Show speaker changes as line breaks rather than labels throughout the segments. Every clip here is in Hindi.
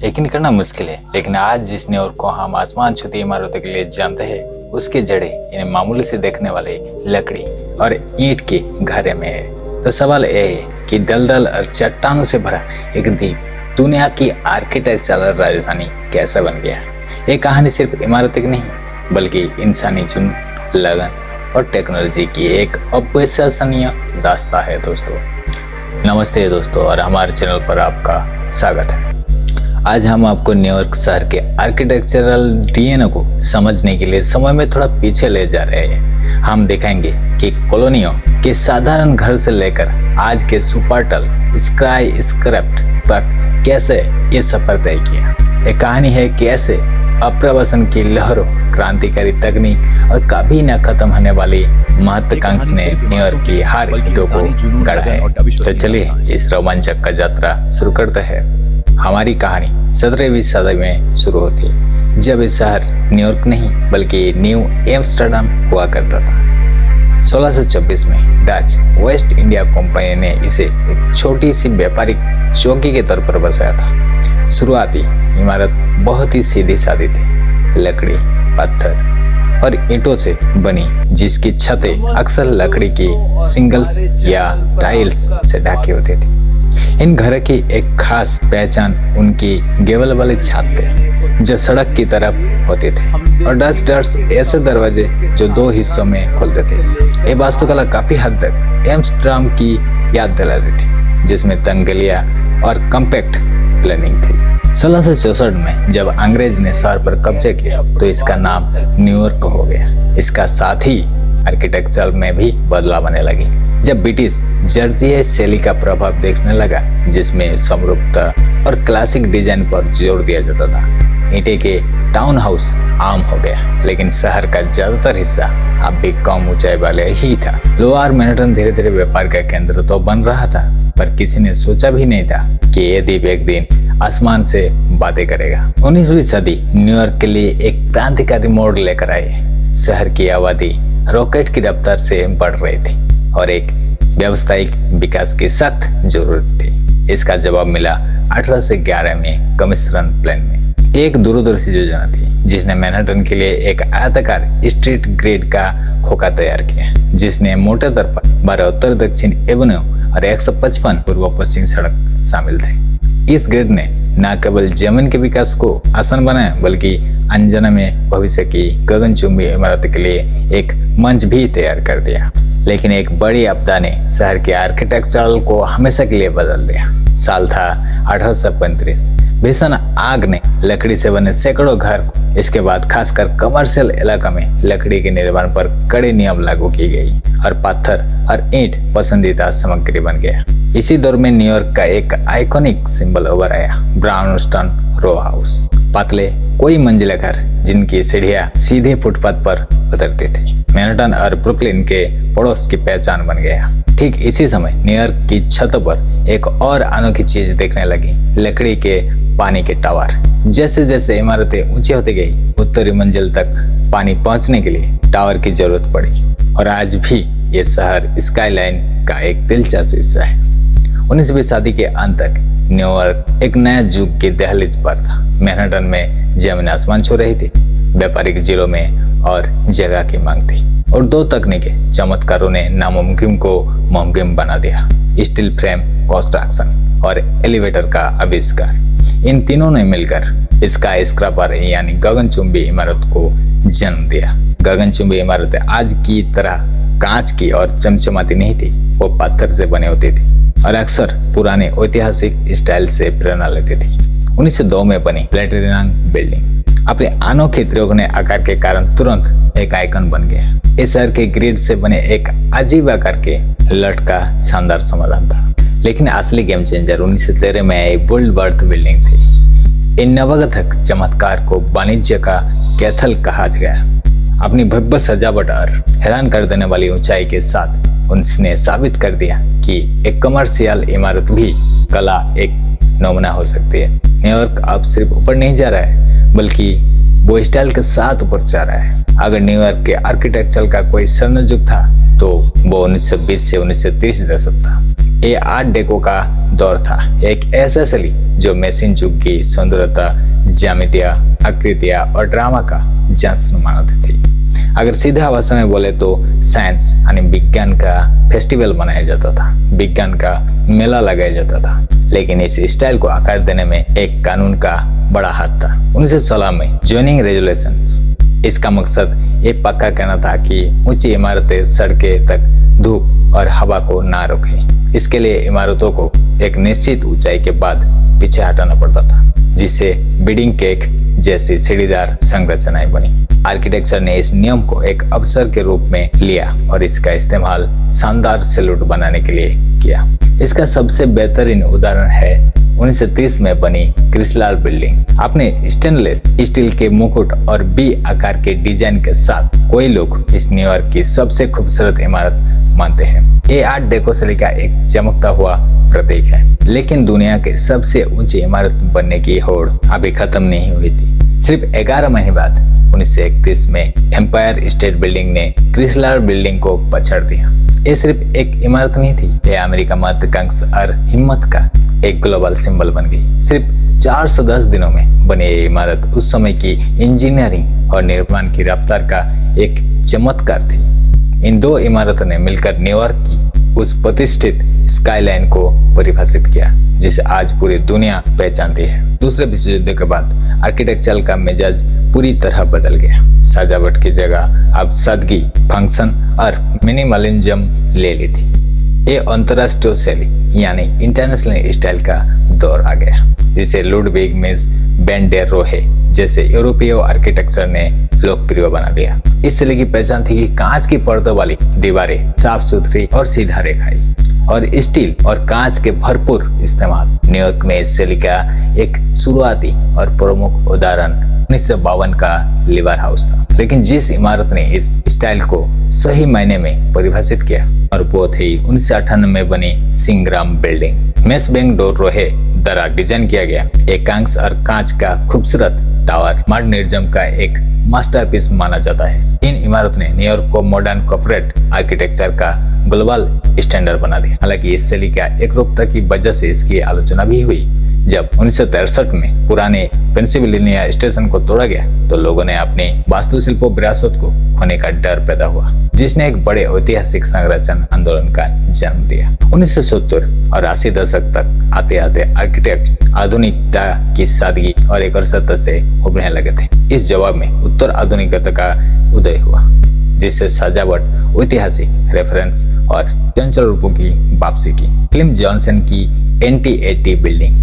यकीन करना मुश्किल है, लेकिन आज जिस न्यूयॉर्क को हम आसमान छूती इमारतों के लिए जानते हैं, उसकी जड़ें इन्हें मामूली से देखने वाले लकड़ी और ईंट के घरे में है। तो सवाल यह है कि दलदल और चट्टानों से भरा एक द्वीप दुनिया की आर्किटेक्चरल राजधानी कैसे बन गया। ये कहानी सिर्फ इमारत की नहीं, बल्कि इंसानी जुनून, लगन और टेक्नोलॉजी की एक अविश्वसनीय दास्तां है। दोस्तों नमस्ते दोस्तों, और हमारे चैनल पर आपका स्वागत है। आज हम आपको न्यूयॉर्क शहर के आर्किटेक्चरल डीएनए को समझने के लिए समय में थोड़ा पीछे ले जा रहे हैं। हम दिखाएंगे कि कॉलोनियों के साधारण घर से लेकर आज के सुपरटल स्काई स्क्रैप्ट तक कैसे ये सफर तय किया। ये कहानी है कैसे अप्रवासन की लहरों, क्रांतिकारी तकनीक और कभी न खत्म होने वाली महत्वाकांक्षा ने न्यूयॉर्क की हर ईंटों को गढ़ा है। तो चलिए इस रोमांचक का यात्रा शुरू करते हैं। हमारी कहानी 17वीं सदी में शुरू होती है, जब ये शहर न्यूयॉर्क नहीं बल्कि न्यू एम्स्टर्डम हुआ करता था। 1626 में डच वेस्ट इंडिया कंपनी ने इसे एक छोटी सी व्यापारिक चौकी के तौर पर बसाया था। शुरुआती इमारत बहुत ही सीधी सादी थी, लकड़ी, पत्थर और ईंटों से बनी, जिसकी छतें अक्सर लकड़ी की सिंगल्स या टाइल्स से ढकी होती थी। इन घर की एक खास पहचान उनकी गेबल वाले छत थे, जो सड़क की तरफ होते थे, और डच डर्स ऐसे दरवाजे जो दो हिस्सों में खुलते थे। ये वास्तुकला काफी हद तक एम्स्टर्डम की याद दिलाती थी, जिसमें तंग गलियां और कॉम्पैक्ट प्लानिंग थी। 1664 में जब अंग्रेज ने शहर पर कब्जे किया तो इसका नाम न्यूयॉर्क हो गया। इसका साथ ही आर्किटेक्चर में भी बदलाव आने लगी, जब ब्रिटिश जर्जिया शैली का प्रभाव देखने लगा, जिसमें समरूपता और क्लासिक डिजाइन पर जोर दिया जाता था। ईंटे के टाउन हाउस आम हो गया, लेकिन शहर का ज्यादातर हिस्सा अब भी कम ऊंचाई वाले ही था। लोअर मैनहट्टन धीरे धीरे व्यापार का केंद्र तो बन रहा था, पर किसी ने सोचा भी नहीं था कि ये द्वीप एक दिन आसमान से बातें करेगा। 19वीं सदी न्यूयॉर्क के लिए एक क्रांतिकारी मोड़ लेकर आई। शहर की आबादी रॉकेट की रफ्तार से बढ़ रही थी और एक व्यावसायिक विकास की सख्त जरूरत थी। इसका जवाब मिला 1811 में कमिश्नर प्लान में। एक दूरदर्शी योजना थी जिसने मैनहट्टन के लिए एक आयताकार स्ट्रीट ग्रिड का खोखा तैयार किया, जिसने मोटे तौर पर 12 उत्तर दक्षिण एवेन्यू और 155 पूर्व पश्चिम सड़क शामिल थे। इस ग्रिड ने न केवल जमीन के विकास को आसान बनाया, बल्कि अनजाने में भविष्य की गगनचुंबी इमारत के लिए एक मंच भी तैयार कर दिया। लेकिन एक बड़ी आपदा ने शहर के आर्किटेक्चर को हमेशा के लिए बदल दिया। साल था 1835। भीषण आग ने लकड़ी से बने सैकड़ों घर, इसके बाद खासकर कमर्शियल इलाका में लकड़ी के निर्माण पर कड़े नियम लागू की गई और पत्थर और ईंट पसंदीदा सामग्री बन गया। इसी दौर में न्यूयॉर्क का एक आइकॉनिक सिंबल उभर आया, ब्राउनस्टोन रो हाउस। पतले कोई मंजिला घर जिनकी सीढ़ियां सीधे फुटपाथ पर उतरती थी, मैनहट्टन और ब्रुकलिन के पड़ोस की पहचान बन गया। ठीक इसी समय न्यूयॉर्क की छतों पर एक और अनोखी चीज देखने लगी, लकड़ी के पानी के टावर। जैसे जैसे इमारतें ऊंची होती गई, उत्तरी मंजिल तक पानी पहुंचने के लिए टावर की जरूरत पड़ी, और आज भी ये शहर स्काईलाइन का एक दिलचस्प हिस्सा है। 19वीं सदी के अंत तक न्यूयॉर्क एक नया युग की दहलीज पर था। मैनहट्टन में जमीन आसमान छू रही थी, व्यापारिक जिलों में और जगह की मांग थी, और दो तकनीकी चमत्कारों ने नामुमकिन को मुमकिन बना दिया, स्टील फ्रेम कंस्ट्रक्शन और एलिवेटर का आविष्कार। इन तीनों ने मिलकर स्काई स्क्रैपर यानी गगनचुंबी इमारत को जन्म दिया। गगनचुंबी इमारतें आज की तरह कांच की और चमचमाती नहीं थी, वो पत्थर से बने होती थी और अक्सर पुराने ऐतिहासिक स्टाइल से प्रेरणा लेती थी। 1902 में बनी प्लेटिनम बिल्डिंग अपने अनोखे त्रिकोणीय आकार के कारण तुरंत एक आइकन बन गया। इस शहर के ग्रिड से बने एक अजीब आकार के लट का शानदार समाधान था, लेकिन असली गेम चेंजर 1913 में आई बुल्डबर्थ बिल्डिंग थी। इन नवागतक चमत्कार को वाणिज्य का कैथल कहा गया। अपनी भव्य सजावट और हैरान कर देने वाली ऊंचाई के साथ उसने साबित कर दिया कि एक कमर्शियल इमारत भी कला एक नमूना हो सकती है। न्यूयॉर्क अब सिर्फ ऊपर नहीं जा रहा है, बल्कि वो स्टाइल के साथ ऊपर जा रहा है। अगर न्यूयॉर्क के आर्किटेक्चर का कोई स्वर्ण युग था, तो वो 1920 से 1930 दशक था। ये आर्ट डेको का दौर था, एक ऐसा शैली जो मशीन युग की सुंदरता, ज्यामितियां, आकृतियां और ड्रामा का जश्न मनाती थी। अगर सीधा भाषा में बोले तो साइंस यानी विज्ञान का फेस्टिवल मनाया जाता था, विज्ञान का मेला लगाया जाता था। लेकिन इस स्टाइल को आकार देने में एक कानून का बड़ा हाथ था। 1916 में जोनिंग रेजुलेशन। इसका मकसद ये पक्का करना था कि ऊंची इमारतें सड़कें तक धूप और हवा को ना रोके। इसके लिए इमारतों को एक निश्चित ऊंचाई के बाद पीछे हटाना पड़ता था, जिससे बिल्डिंग केक जैसी सीढ़ीदार संरचनाएं बनी। आर्किटेक्चर ने इस नियम को एक अवसर के रूप में लिया और इसका इस्तेमाल शानदार सैल्यूट बनाने के लिए किया। इसका सबसे बेहतरीन उदाहरण है 1930 में बनी क्रिस्लार बिल्डिंग। अपने स्टेनलेस स्टील के मुकुट और बी आकार के डिजाइन के साथ कोई लोग इस न्यूयॉर्क की सबसे खूबसूरत इमारत मानते हैं। ये आर्ट डेको शैली का एक चमकता हुआ प्रतीक है। लेकिन दुनिया के सबसे ऊंची इमारत बनने की होड़ अभी खत्म नहीं हुई थी। सिर्फ 11 महीने बाद 1931 में एम्पायर स्टेट बिल्डिंग ने क्रिस्लार बिल्डिंग को पछाड़ दिया। ये सिर्फ एक इमारत नहीं थी, ये अमेरिका महत्वाकांक्षा और हिम्मत का एक ग्लोबल सिंबल बन गई। सिर्फ 410 दिनों में बनी ये इमारत उस समय की इंजीनियरिंग और निर्माण की रफ्तार का एक चमत्कार थी। इन दो इमारतों ने मिलकर न्यूयॉर्क की उस प्रतिष्ठित स्काईलाइन को परिभाषित किया जिसे आज पूरी दुनिया पहचानती है। दूसरे विश्व युद्ध के बाद आर्किटेक्चर का मिजाज पूरी तरह बदल गया। सजावट की जगह अब सादगी, फंक्शन और मिनिमलिज्म ले ली थी। ये अंतरराष्ट्रीय शैली यानी इंटरनेशनल स्टाइल का दौर आ गया, जिसे लुडविग मिस वैन डेर रोहे जैसे यूरोपीय आर्किटेक्चर ने लोकप्रिय बना दिया। इस शैली की पहचान थी कि कांच की परतों वाली दीवारें, साफ सुथरी और सीधा रेखाई, और स्टील और कांच के भरपूर इस्तेमाल। न्यूयॉर्क में इस शैली का एक शुरुआती और प्रमुख उदाहरण 1952 का लिवर हाउस था। लेकिन जिस इमारत ने इस स्टाइल को सही मायने में परिभाषित किया और वो थी 1998 में बनी सिंग्राम बिल्डिंग। मेस बैंक डोर रोहे द्वारा डिजाइन किया गया एकांश और कांच का खूबसूरत टावर मॉडर्निज्म का एक मास्टरपीस माना जाता है। इन इमारत ने न्यूयॉर्क को मॉडर्न कॉर्पोरेट आर्किटेक्चर का ग्लोबल स्टैंडर्ड बना दिया। हालांकि इस शैली का एक रूपता की वजह से इसकी आलोचना भी हुई। जब 1963 में पुराने पेंसिल्वेनिया स्टेशन को तोड़ा गया तो लोगों ने अपनी वास्तुशिल्प विरासत को खोने का डर पैदा हुआ, जिसने एक बड़े ऐतिहासिक संरक्षण आंदोलन का जन्म दिया। 1970 और 80 दशक तक आते आते आर्किटेक्ट आधुनिकता की सादगी और आकर्षकता से उभरने लगे थे। इस जवाब में उत्तर आधुनिकता का उदय हुआ, जिससे सजावट, ऐतिहासिक रेफरेंस और चंचल रूपों की वापसी की। फिल्म जॉनसन की NT80 बिल्डिंग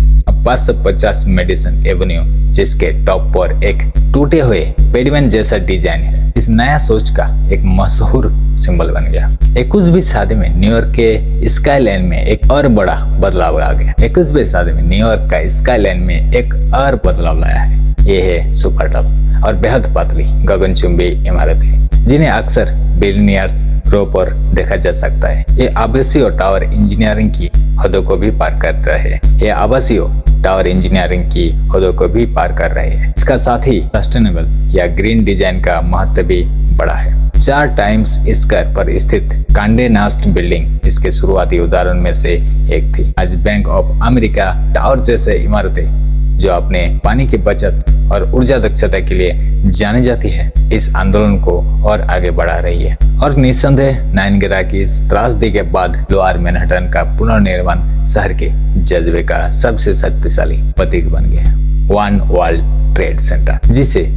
550 मेडिसन एवेन्यू, जिसके टॉप पर एक टूटे हुए पेडीमेंट जैसा डिजाइन है, इस नया सोच का एक मशहूर सिंबल बन गया। 21वीं सदी में न्यूयॉर्क के स्काईलाइन में एक और बड़ा बदलाव आ गया। 21वीं सदी में न्यूयॉर्क का स्काईलाइन में एक और बदलाव लाया है। ये है सुपर टॉप और बेहद पतली गगनचुंबी इमारतें, जिन्हें अक्सर बिलियनियर्स रो पर देखा जा सकता है। ये आवासीय टावर इंजीनियरिंग की हदों को भी पार कर रहे हैं। ये आवासीय टावर इंजीनियरिंग की हदों को भी पार कर रहे हैं। इसका साथ ही सस्टेनेबल या ग्रीन डिजाइन का महत्व भी बड़ा है। 4 टाइम्स स्क्वायर पर स्थित कांडे नास्ट बिल्डिंग इसके शुरुआती उदाहरण में से एक थी। आज बैंक ऑफ अमेरिका टावर जैसे इमारतें जो अपने पानी की बचत और ऊर्जा दक्षता के लिए जानी जाती है, इस आंदोलन को और आगे बढ़ा रही है। और निस्संदेह 9/11 की त्रासदी के बाद लोअर मैनहट्टन का पुनर्निर्माण शहर के जज्बे का सबसे शक्तिशाली प्रतीक बन गया। वन वर्ल्ड ट्रेड सेंटर, जिसे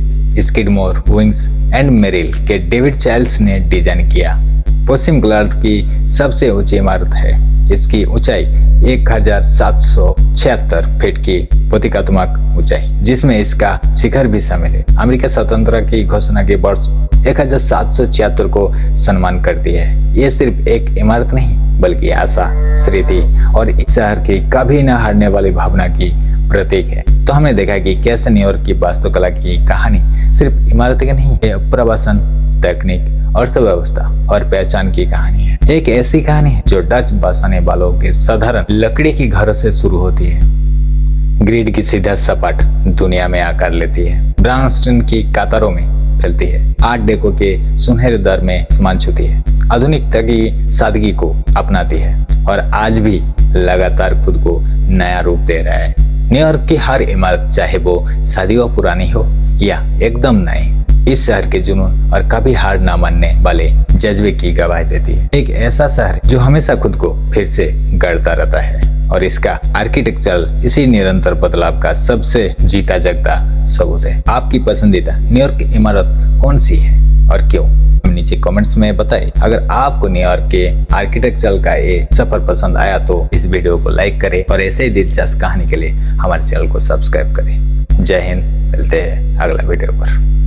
स्किडमोर, विंग्स एंड मेरिल के डेविड चाइल्ड्स ने डिजाइन किया, पश्चिम गोलार्ध की सबसे ऊंची इमारत है। इसकी ऊंचाई 1776 फीट की प्रतीकात्मक ऊंचाई, जिसमें इसका शिखर भी शामिल है। अमेरिका स्वतंत्रता की घोषणा के वर्ष 1776 को सम्मान करती है। ये सिर्फ एक इमारत नहीं बल्कि आशा, स्मृति और इस शहर की कभी न हारने वाली भावना की प्रतीक है। तो हमने देखा कि कैसे न्यूयॉर्क की वास्तुकला की कहानी सिर्फ इमारत की नहीं है, प्रवासन, तकनीक, अर्थव्यवस्था और पहचान की कहानी है। एक ऐसी कहानी है जो डच बसाने वालों के साधारण लकड़ी की घरों से शुरू होती है, ग्रिड की सीधा सपाट दुनिया में आकार लेती है, ब्राउनस्टोन की कतारों में फैलती है, आर्ट डेको के सुनहरे दर में आसमान छूती है, आधुनिकता की सादगी को अपनाती है और आज भी लगातार खुद को नया रूप दे रहा है। न्यूयॉर्क की हर इमारत, चाहे वो सदियों पुरानी हो या एकदम नई, इस शहर के जुनून और कभी हार ना मानने वाले जज्बे की गवाही देती है। एक ऐसा शहर जो हमेशा खुद को फिर से गढ़ता रहता है, और इसका आर्किटेक्चर इसी निरंतर बदलाव का सबसे जीता जागता सबूत है। आपकी पसंदीदा न्यूयॉर्क की इमारत कौन सी है और क्यों? नीचे कमेंट्स में बताएं। अगर आपको न्यूयॉर्क के आर्किटेक्चर का ये सफर पसंद आया तो इस वीडियो को लाइक करें और ऐसे ही दिलचस्प कहानी के लिए हमारे चैनल को सब्सक्राइब करें। जय हिंद, मिलते हैं अगला वीडियो पर।